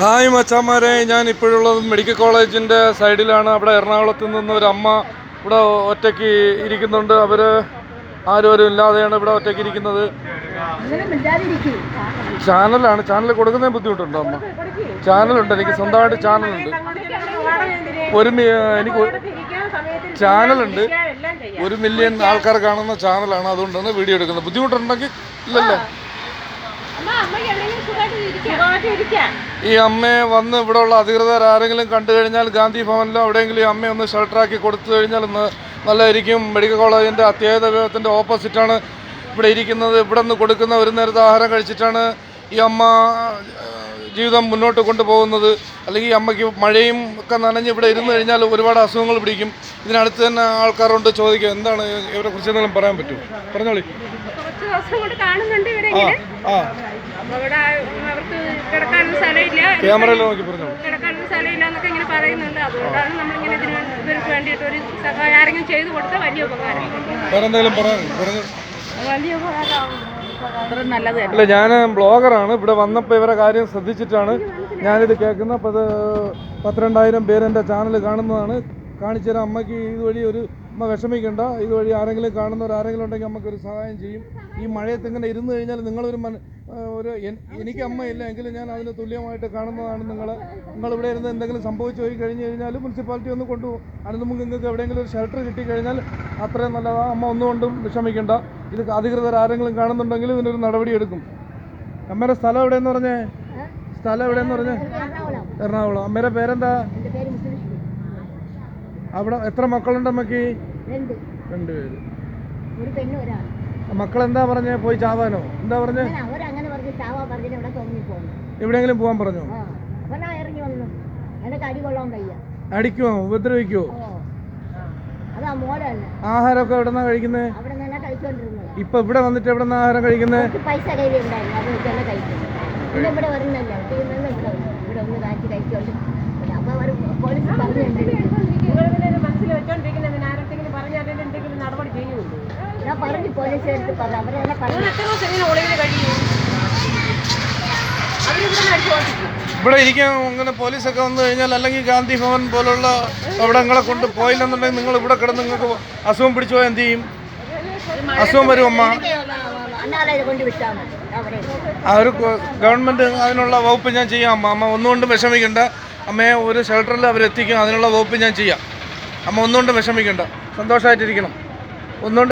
Hi മച്ചാന്മാരെ, ഞാൻ ഇപ്പോഴുള്ളത് medical കോളേജിൻ്റെ സൈഡിലാണ്. അവിടെ എറണാകുളത്ത് നിന്ന് ഒരു അമ്മ ഇവിടെ ഒറ്റയ്ക്ക് ഇരിക്കുന്നുണ്ട്. അവർ ആരും ഇല്ലാതെയാണ് ഇവിടെ ഒറ്റയ്ക്ക് ഇരിക്കുന്നത്. ചാനൽ കൊടുക്കുന്നതിന് ബുദ്ധിമുട്ടുണ്ടോ അമ്മ? ചാനലുണ്ട്, എനിക്ക് സ്വന്തമായിട്ട് ചാനലുണ്ട്. എനിക്ക് ചാനലുണ്ട്, 1 മില്യൺ ആൾക്കാർ കാണുന്ന ചാനലാണ്. അതുകൊണ്ടാണ് വീഡിയോ എടുക്കുന്നത്. ബുദ്ധിമുട്ടുണ്ടെങ്കിൽ ഇല്ലല്ലോ. ഈ അമ്മയെ വന്ന് ഇവിടെ ഉള്ള അധികൃതർ ആരെങ്കിലും കണ്ടു കഴിഞ്ഞാൽ ഗാന്ധി ഭവനിലോ എവിടെയെങ്കിലും ഈ അമ്മയെ ഒന്ന് ഷെൽട്ടറാക്കി കൊടുത്തു കഴിഞ്ഞാൽ നല്ലതായിരിക്കും. മെഡിക്കൽ കോളേജിൻ്റെ അത്യാഹിത വിഭാഗത്തിൻ്റെ ഓപ്പോസിറ്റാണ് ഇവിടെ ഇരിക്കുന്നത്. ഇവിടെ നിന്ന് കൊടുക്കുന്ന ഒരു നേരത്തെ ആഹാരം കഴിച്ചിട്ടാണ് ഈ അമ്മ ജീവിതം മുന്നോട്ട് കൊണ്ടുപോകുന്നത്. അല്ലെങ്കിൽ ഈ അമ്മയ്ക്ക് മഴയും ഒക്കെ നനഞ്ഞ് ഇവിടെ ഇരുന്ന് കഴിഞ്ഞാൽ ഒരുപാട് അസുഖങ്ങൾ പിടിക്കും. ഇതിനടുത്ത് തന്നെ ആൾക്കാരുണ്ട്. ചോദിക്കുക, എന്താണ് ഇവരെ കുറിച്ച് എന്തെങ്കിലും പറയാൻ പറ്റുമോ? പറഞ്ഞോളി. ക്യാമറയിൽ നോക്കി പറഞ്ഞോളൂ. കിടക്കാനൊന്നും സ്ഥലമില്ല എന്നൊക്കെ ഇങ്ങനെ പറയുന്നുണ്ട്. അതുകൊണ്ടാണ് നമ്മളിങ്ങനെ ഇവർക്ക് വേണ്ടിയിട്ട് ഒരു സഹായം ആരെങ്കിലും ചെയ്തു കൊടുത്താൽ വലിയ ഉപകാരം. വേറെ എന്തെങ്കിലും പറഞ്ഞു? വലിയ ഉപകാരം, അത്ര നല്ലത്. അല്ല, ഞാൻ ബ്ലോഗറാണ്. ഇവിടെ വന്നപ്പോൾ ഇവരെ കാര്യം ശ്രദ്ധിച്ചിട്ടാണ് ഞാനിത് കേൾക്കുന്നത്. അപ്പോൾ അത് 12,000 പേര് എൻ്റെ ചാനൽ കാണുന്നതാണ്. കാണിച്ചു തരാം. അമ്മയ്ക്ക് ഇതുവഴി അമ്മ വിഷമിക്കണ്ട. ഇതുവഴി ആരെങ്കിലും കാണുന്നവർ ആരെങ്കിലും ഉണ്ടെങ്കിൽ അമ്മയ്ക്കൊരു സഹായം ചെയ്യും. ഈ മഴയത്ത് ഇങ്ങനെ ഇരുന്ന് കഴിഞ്ഞാൽ നിങ്ങളൊരു എനിക്ക് അമ്മയില്ല എങ്കിലും ഞാൻ അതിന് തുല്യമായിട്ട് കാണുന്നതാണ് നിങ്ങളിവിടെ ഇരുന്ന് എന്തെങ്കിലും സംഭവിച്ചു പോയി കഴിഞ്ഞ് കഴിഞ്ഞാൽ മുനിസിപ്പാലിറ്റി ഒന്ന് കൊണ്ടുപോകും. അതിന് നമുക്ക് നിങ്ങൾക്ക് എവിടെയെങ്കിലും ഒരു ഷെൽട്ടർ കിട്ടിക്കഴിഞ്ഞാൽ അത്രയും നല്ലതാണ്. അമ്മ ഒന്നുകൊണ്ടും വിഷമിക്കണ്ട. ഇത് അധികൃതർ ആരെങ്കിലും കാണുന്നുണ്ടെങ്കിൽ ഇതിനൊരു നടപടി എടുക്കും. അമ്മയുടെ സ്ഥലം എവിടെയെന്ന് പറഞ്ഞേ? സ്ഥലം എവിടെയെന്ന് പറഞ്ഞേ? എറണാകുളം. അമ്മയുടെ പേരെന്താ? അവിടെ എത്ര മക്കളുണ്ട് അമ്മക്ക്? 2 പേര്. മക്കളെന്താ പറഞ്ഞേ? പോയി ചാവാനോ? എന്താ പറഞ്ഞേ? എവിടെയെങ്കിലും പോകാൻ പറഞ്ഞോ? അടിക്കുമോ? ഉപദ്രവിക്കുമോ? ആഹാരമൊക്കെ എവിടെന്നാ കഴിക്കുന്നേ? ഇപ്പൊ ഇവിടെ വന്നിട്ട് എവിടെന്നാ ആഹാരം കഴിക്കുന്നേ? ഇവിടെ ഇരിക്കാൻ അങ്ങനെ പോലീസൊക്കെ വന്നു കഴിഞ്ഞാൽ, അല്ലെങ്കിൽ ഗാന്ധി ഭവൻ പോലുള്ള അവിടങ്ങളെ കൊണ്ട് പോയില്ലെന്നുണ്ടെങ്കിൽ നിങ്ങൾ ഇവിടെ കിടന്ന് നിങ്ങൾക്ക് അസുഖം പിടിച്ചു പോയാൽ എന്ത് ചെയ്യും? അസുഖം വരും അമ്മ. ആ ഒരു ഗവൺമെൻറ് അതിനുള്ള വകുപ്പ് ഞാൻ ചെയ്യാം അമ്മ. അമ്മ ഒന്നുകൊണ്ടും വിഷമിക്കണ്ട. അമ്മയെ ഒരു ഷെൽട്ടറിൽ അവരെത്തിക്കും. അതിനുള്ള വകുപ്പ് ഞാൻ ചെയ്യാം. അമ്മ ഒന്നുകൊണ്ടും വിഷമിക്കണ്ട. സന്തോഷമായിട്ടിരിക്കണം. ഒന്നുകൊണ്ട്